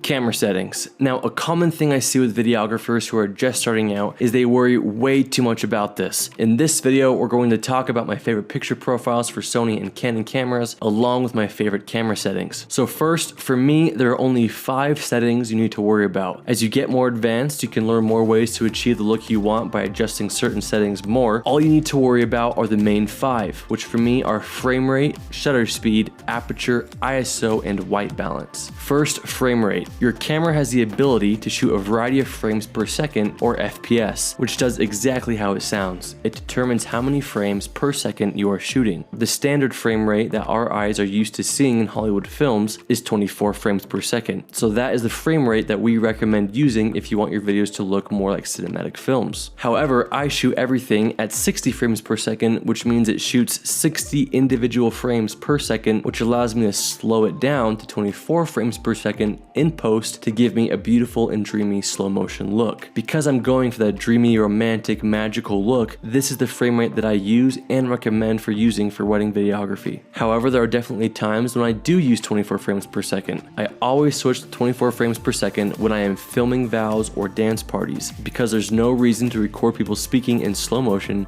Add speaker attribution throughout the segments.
Speaker 1: Camera settings. Now, a common thing I see with videographers who are just starting out is they worry way too much about this. In this video, we're going to talk about my favorite picture profiles for Sony and Canon cameras, along with my favorite camera settings. So first, for me, there are only 5 settings you need to worry about. As you get more advanced, you can learn more ways to achieve the look you want by adjusting certain settings more. All you need to worry about are the main 5, which for me are frame rate, shutter speed, aperture, ISO, and white balance. First, frame rate. Your camera has the ability to shoot a variety of frames per second, or FPS, which does exactly how it sounds. It determines how many frames per second you are shooting. The standard frame rate that our eyes are used to seeing in Hollywood films is 24 frames per second. So that is the frame rate that we recommend using if you want your videos to look more like cinematic films. However, I shoot everything at 60 frames per second, which means it shoots 60 individual frames per second, which allows me to slow it down to 24 frames per second in post to give me a beautiful and dreamy slow motion look. Because I'm going for that dreamy, romantic, magical look, this is the frame rate that I use and recommend for using for wedding videography. However, there are definitely times when I do use 24 frames per second. I always switch to 24 frames per second when I am filming vows or dance parties, because there's no reason to record people speaking in slow motion.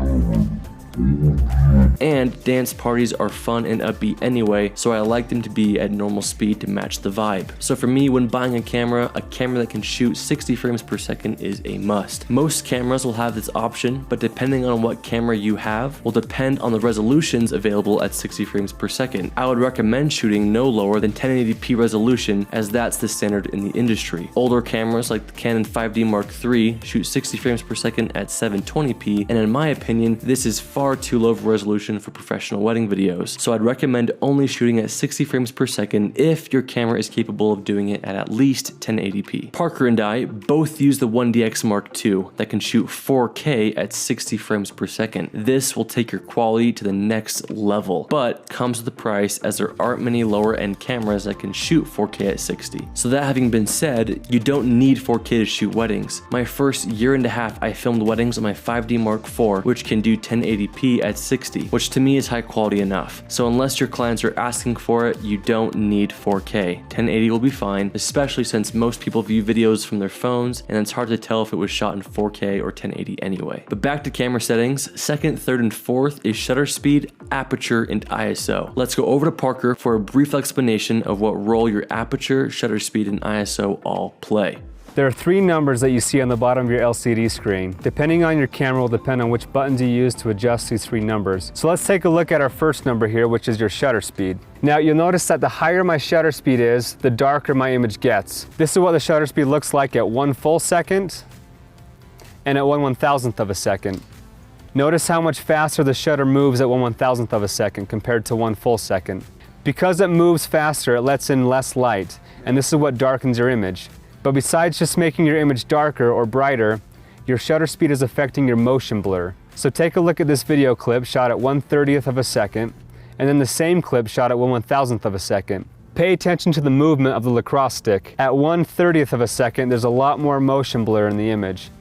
Speaker 1: And dance parties are fun and upbeat anyway, so I like them to be at normal speed to match the vibe. So for me, when buying a camera that can shoot 60 frames per second is a must. Most cameras will have this option, but depending on what camera you have will depend on the resolutions available at 60 frames per second. I would recommend shooting no lower than 1080p resolution, as that's the standard in the industry. Older cameras like the Canon 5D Mark III shoot 60 frames per second at 720p, and in my opinion, this is far too low of a resolution for professional wedding videos. So I'd recommend only shooting at 60 frames per second if your camera is capable of doing it at least 1080p. Parker and I both use the 1DX Mark II that can shoot 4K at 60 frames per second. This will take your quality to the next level, but comes with a price, as there aren't many lower end cameras that can shoot 4K at 60. So that having been said, you don't need 4K to shoot weddings. My first year and a half, I filmed weddings on my 5D Mark IV, which can do 1080p at 60, which to me is high quality enough. So unless your clients are asking for it, you don't need 4K. 1080 will be fine, especially since most people view videos from their phones, and it's hard to tell if it was shot in 4K or 1080 anyway. But back to camera settings, second, third, and fourth is shutter speed, aperture, and ISO. Let's go over to Parker for a brief explanation of what role your aperture, shutter speed, and ISO all play.
Speaker 2: There are 3 numbers that you see on the bottom of your LCD screen. Depending on your camera will depend on which buttons you use to adjust these 3 numbers. So let's take a look at our first number here, which is your shutter speed. Now you'll notice that the higher my shutter speed is, the darker my image gets. This is what the shutter speed looks like at 1 full second and at 1/1000th of a second. Notice how much faster the shutter moves at 1/1000th of a second compared to 1 full second. Because it moves faster, it lets in less light, and this is what darkens your image. But besides just making your image darker or brighter, your shutter speed is affecting your motion blur. So take a look at this video clip shot at 1/30th of a second, and then the same clip shot at 1/1000th of a second. Pay attention to the movement of the lacrosse stick. At 1/30th of a second, there's a lot more motion blur in the image.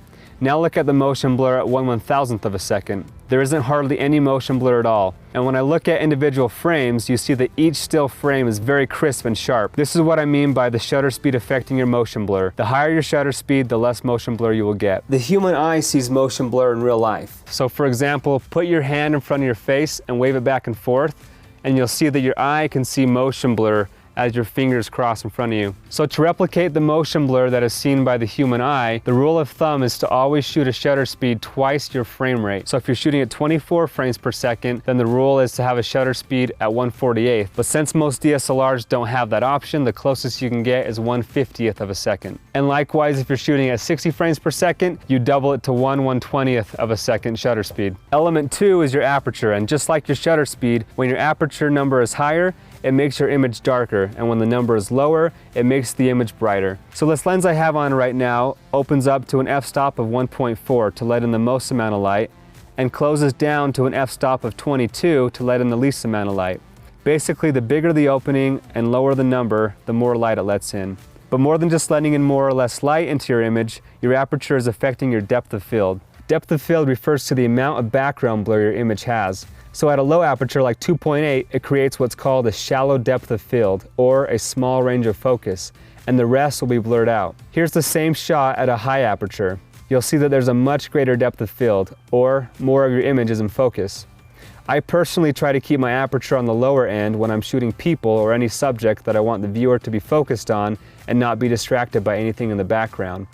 Speaker 2: Now look at the motion blur at 1/1000th of a second. There isn't hardly any motion blur at all. And when I look at individual frames, you see that each still frame is very crisp and sharp. This is what I mean by the shutter speed affecting your motion blur. The higher your shutter speed, the less motion blur you will get. The human eye sees motion blur in real life. So for example, put your hand in front of your face and wave it back and forth, and you'll see that your eye can see motion blur as your fingers cross in front of you. So to replicate the motion blur that is seen by the human eye, the rule of thumb is to always shoot a shutter speed twice your frame rate. So if you're shooting at 24 frames per second, then the rule is to have a shutter speed at 1/48th. But since most DSLRs don't have that option, the closest you can get is 1/50th of a second. And likewise, if you're shooting at 60 frames per second, you double it to 1/120th of a second shutter speed. Element 2 is your aperture, and just like your shutter speed, when your aperture number is higher, it makes your image darker, and when the number is lower, it makes the image brighter. So this lens I have on right now opens up to an f-stop of 1.4 to let in the most amount of light, and closes down to an f-stop of 22 to let in the least amount of light. Basically, the bigger the opening and lower the number, the more light it lets in. But more than just letting in more or less light into your image, your aperture is affecting your depth of field. Depth of field refers to the amount of background blur your image has. So at a low aperture like 2.8, it creates what's called a shallow depth of field, or a small range of focus. and the rest will be blurred out. Here's the same shot at a high aperture. You'll see that there's a much greater depth of field, or more of your image is in focus. I personally try to keep my aperture on the lower end when I'm shooting people or any subject that I want the viewer to be focused on and not be distracted by anything in the background.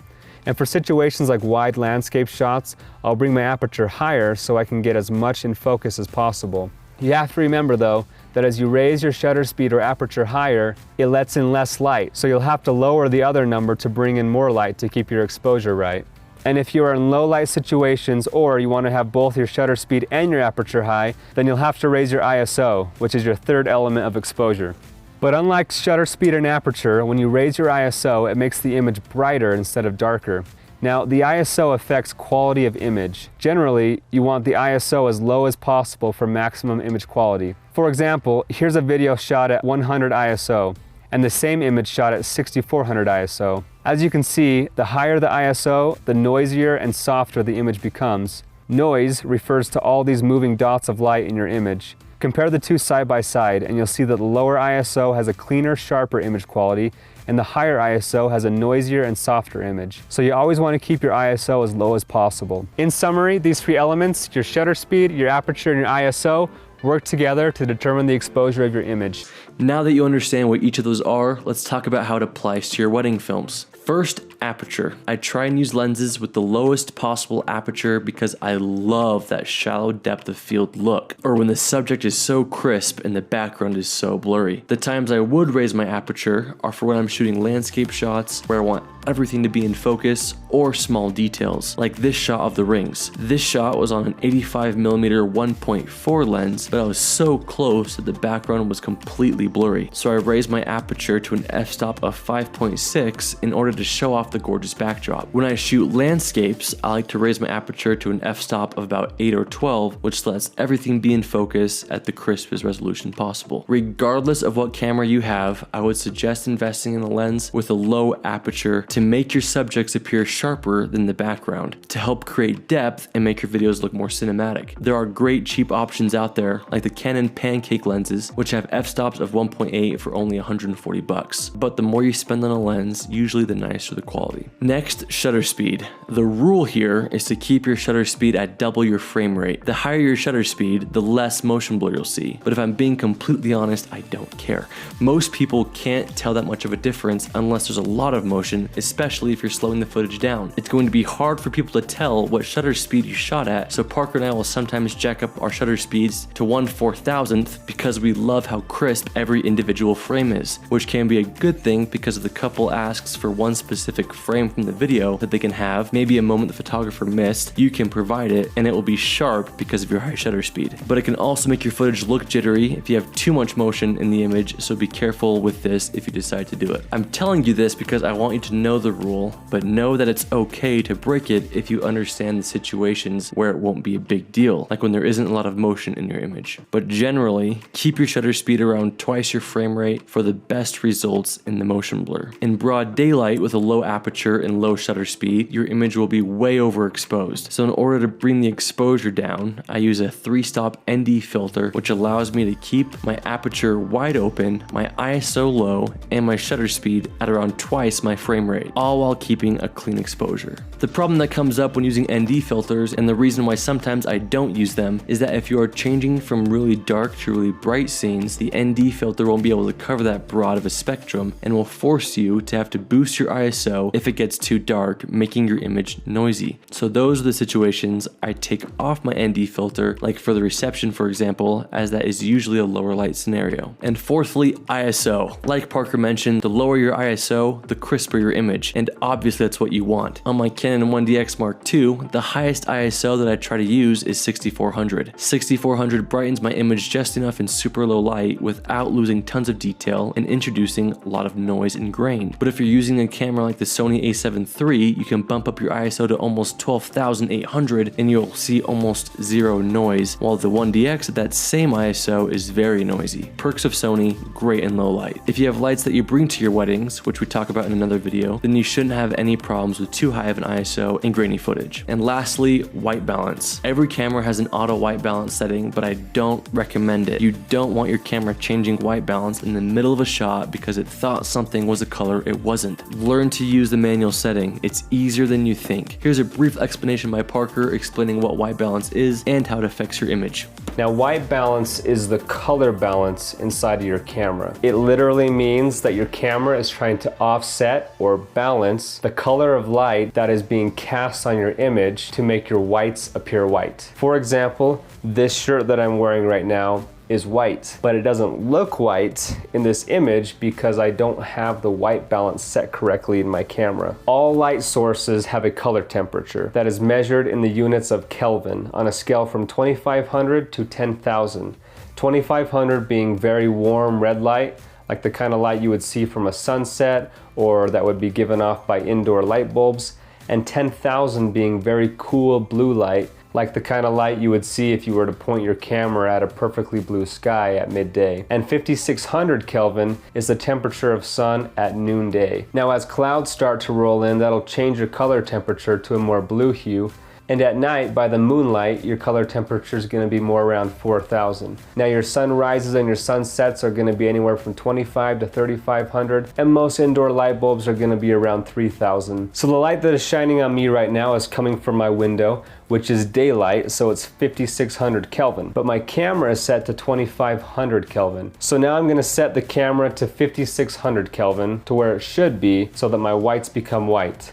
Speaker 2: And for situations like wide landscape shots, I'll bring my aperture higher so I can get as much in focus as possible. You have to remember though, that as you raise your shutter speed or aperture higher, it lets in less light, so you'll have to lower the other number to bring in more light to keep your exposure right. And if you are in low light situations or you want to have both your shutter speed and your aperture high, then you'll have to raise your ISO, which is your third element of exposure. But unlike shutter speed and aperture, when you raise your ISO, it makes the image brighter instead of darker. Now, the ISO affects quality of image. Generally, you want the ISO as low as possible for maximum image quality. For example, here's a video shot at 100 ISO, and the same image shot at 6400 ISO. As you can see, the higher the ISO, the noisier and softer the image becomes. Noise refers to all these moving dots of light in your image. Compare the two side by side and you'll see that the lower ISO has a cleaner, sharper image quality, and the higher ISO has a noisier and softer image. So you always want to keep your ISO as low as possible. In summary, these three elements, your shutter speed, your aperture, and your ISO, work together to determine the exposure of your image.
Speaker 1: Now that you understand what each of those are, let's talk about how it applies to your wedding films. First, aperture. I try and use lenses with the lowest possible aperture because I love that shallow depth of field look, or when the subject is so crisp and the background is so blurry. The times I would raise my aperture are for when I'm shooting landscape shots where I want everything to be in focus, or small details, like this shot of the rings. This shot was on an 85mm 1.4 lens, but I was so close that the background was completely blurry. So I raised my aperture to an f-stop of 5.6 in order to show off the gorgeous backdrop. When I shoot landscapes, I like to raise my aperture to an f-stop of about 8 or 12, which lets everything be in focus at the crispest resolution possible. Regardless of what camera you have, I would suggest investing in a lens with a low aperture to make your subjects appear sharper than the background, to help create depth and make your videos look more cinematic. There are great cheap options out there, like the Canon Pancake lenses, which have f-stops of 1.8 for only 140 bucks. But the more you spend on a lens, usually the nicer the quality. Next, shutter speed. The rule here is to keep your shutter speed at double your frame rate. The higher your shutter speed, the less motion blur you'll see. But if I'm being completely honest, I don't care. Most people can't tell that much of a difference unless there's a lot of motion, especially if you're slowing the footage down. It's going to be hard for people to tell what shutter speed you shot at, so Parker and I will sometimes jack up our shutter speeds to 1/4000th because we love how crisp every individual frame is, which can be a good thing because if the couple asks for one specific frame from the video that they can have, maybe a moment the photographer missed, you can provide it and it will be sharp because of your high shutter speed. But it can also make your footage look jittery if you have too much motion in the image, so be careful with this if you decide to do it. I'm telling you this because I want you to know the rule, but know that it's okay to break it if you understand the situations where it won't be a big deal, like when there isn't a lot of motion in your image. But generally, keep your shutter speed around twice your frame rate for the best results in the motion blur. In broad daylight with a low aperture and low shutter speed, your image will be way overexposed. So in order to bring the exposure down, I use a 3-stop ND filter, which allows me to keep my aperture wide open, my ISO low, and my shutter speed at around twice my frame rate, all while keeping a clean exposure. The problem that comes up when using ND filters, and the reason why sometimes I don't use them, is that if you are changing from really dark to really bright scenes, the ND filter won't be able to cover that broad of a spectrum and will force you to have to boost your ISO if it gets too dark, making your image noisy. So those are the situations I take off my ND filter, like for the reception for example, as that is usually a lower light scenario. And fourthly, ISO. Like Parker mentioned, the lower your ISO, the crisper your image, and obviously that's what you want. On my Canon 1DX Mark II, the highest ISO that I try to use is 6400. 6400 brightens my image just enough in super low light without losing tons of detail and introducing a lot of noise and grain. But if you're using a camera like the Sony a7 III, you can bump up your ISO to almost 12,800 and you'll see almost zero noise, while the 1DX at that same ISO is very noisy. Perks of Sony, great in low light. If you have lights that you bring to your weddings, which we talk about in another video, video, then you shouldn't have any problems with too high of an ISO and grainy footage. And lastly, white balance. Every camera has an auto white balance setting, but I don't recommend it. You don't want your camera changing white balance in the middle of a shot because it thought something was a color it wasn't. Learn to use the manual setting. It's easier than you think. Here's a brief explanation by Parker explaining what white balance is and how it affects your image.
Speaker 2: Now, white balance is the color balance inside of your camera. It literally means that your camera is trying to offset or balance the color of light that is being cast on your image to make your whites appear white. For example, this shirt that I'm wearing right now is white, but it doesn't look white in this image because I don't have the white balance set correctly in my camera. All light sources have a color temperature that is measured in the units of Kelvin on a scale from 2500 to 10,000. 2500 being very warm red light, like the kind of light you would see from a sunset or that would be given off by indoor light bulbs, and 10,000 being very cool blue light, like the kind of light you would see if you were to point your camera at a perfectly blue sky at midday. And 5600 Kelvin is the temperature of sun at noonday. Now, as clouds start to roll in, that'll change your color temperature to a more blue hue. And at night, by the moonlight, your color temperature is going to be more around 4,000. Now, your sunrises and your sunsets are going to be anywhere from 25 to 3,500, and most indoor light bulbs are going to be around 3,000. So the light that is shining on me right now is coming from my window, which is daylight, so it's 5600 Kelvin. But my camera is set to 2500 Kelvin. So now I'm going to set the camera to 5600 Kelvin to where it should be so that my whites become white.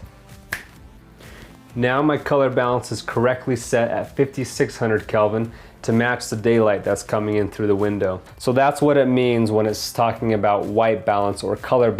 Speaker 2: Now my color balance is correctly set at 5600 Kelvin to match the daylight that's coming in through the window. So that's what it means when it's talking about white balance or color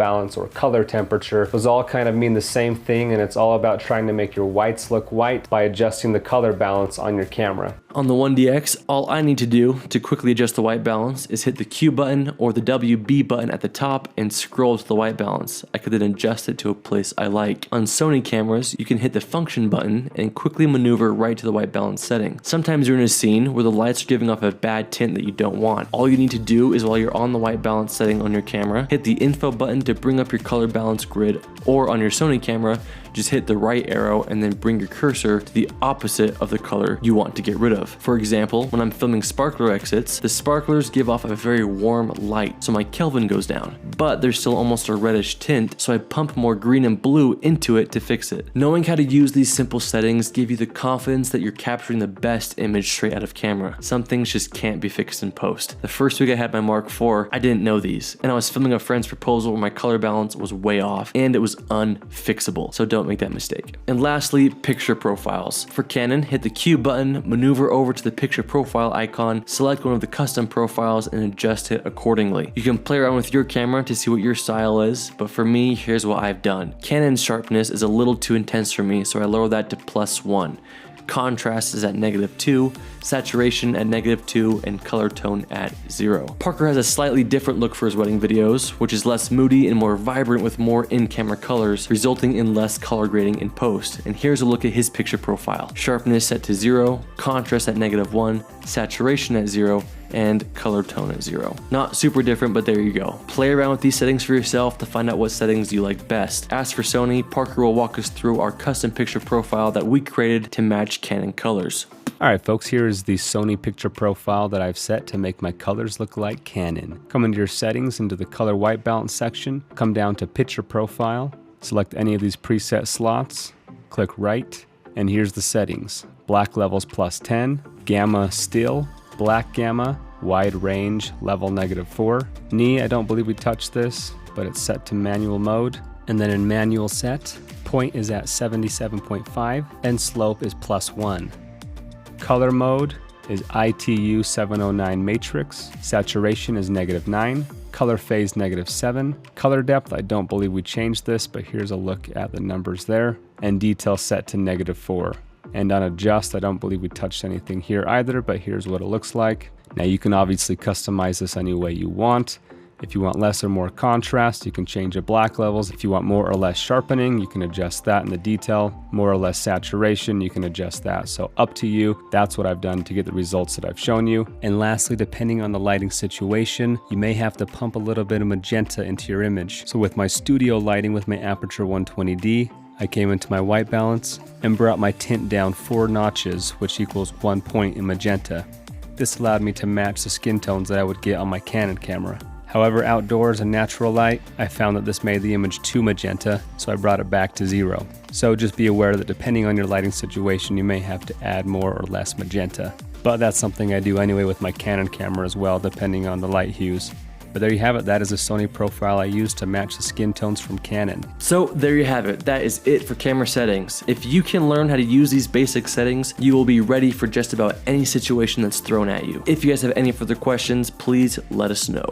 Speaker 2: temperature. Those all kind of mean the same thing, and it's all about trying to make your whites look white by adjusting the color balance on your camera.
Speaker 1: On the 1DX, all I need to do to quickly adjust the white balance is hit the Q button or the WB button at the top and scroll to the white balance. I could then adjust it to a place I like. On Sony cameras, you can hit the function button and quickly maneuver right to the white balance setting. Sometimes you're in a scene where the lights are giving off a bad tint that you don't want. All you need to do is, while you're on the white balance setting on your camera, hit the info button to bring up your color balance grid, or on your Sony camera, just hit the right arrow and then bring your cursor to the opposite of the color you want to get rid of. For example, when I'm filming sparkler exits, the sparklers give off a very warm light, so my Kelvin goes down, but there's still almost a reddish tint, so I pump more green and blue into it to fix it. Knowing how to use these simple settings give you the confidence that you're capturing the best image straight out of camera. Some things just can't be fixed in post. The first week I had my Mark IV, I didn't know these, and I was filming a friend's proposal where my color balance was way off, and it was unfixable, so don't make that mistake. And lastly, picture profiles. For Canon, hit the Q button, maneuver over to the picture profile icon, select one of the custom profiles, and adjust it accordingly. You can play around with your camera to see what your style is, but for me, here's what I've done. Canon's sharpness is a little too intense for me, so I lower that to +1. Contrast is at -2, saturation at -2, and color tone at 0. Parker has a slightly different look for his wedding videos, which is less moody and more vibrant with more in-camera colors, resulting in less color grading in post. And here's a look at his picture profile. Sharpness set to 0, contrast at -1, saturation at 0, and color tone at 0. Not super different, but there you go. Play around with these settings for yourself to find out what settings you like best. As for Sony, Parker will walk us through our custom picture profile that we created to match Canon colors.
Speaker 2: All right, folks, here is the Sony picture profile that I've set to make my colors look like Canon. Come into your settings, into the color white balance section, come down to picture profile, select any of these preset slots, click right, and here's the settings. Black levels +10, gamma still, black gamma, wide range, level -4. Knee, I don't believe we touched this, but it's set to manual mode. And then in manual set, point is at 77.5 and slope is +1. Color mode is ITU 709 matrix. Saturation is -9. Color phase -7. Color depth, I don't believe we changed this, but here's a look at the numbers there. And detail set to -4. And on adjust, I don't believe we touched anything here either, but here's what it looks like. Now you can obviously customize this any way you want. If you want less or more contrast, you can change the black levels. If you want more or less sharpening, you can adjust that in the detail. More or less saturation, you can adjust that. So up to you. That's what I've done to get the results that I've shown you. And lastly, depending on the lighting situation, you may have to pump a little bit of magenta into your image. So with my studio lighting with my Aputure 120D, I came into my white balance and brought my tint down 4 notches, which equals 1 point in magenta. This allowed me to match the skin tones that I would get on my Canon camera. However, outdoors in natural light, I found that this made the image too magenta, so I brought it back to 0. So just be aware that depending on your lighting situation, you may have to add more or less magenta. But that's something I do anyway with my Canon camera as well, depending on the light hues. But there you have it, that is a Sony profile I used to match the skin tones from Canon.
Speaker 1: So there you have it, that is it for camera settings. If you can learn how to use these basic settings, you will be ready for just about any situation that's thrown at you. If you guys have any further questions, please let us know.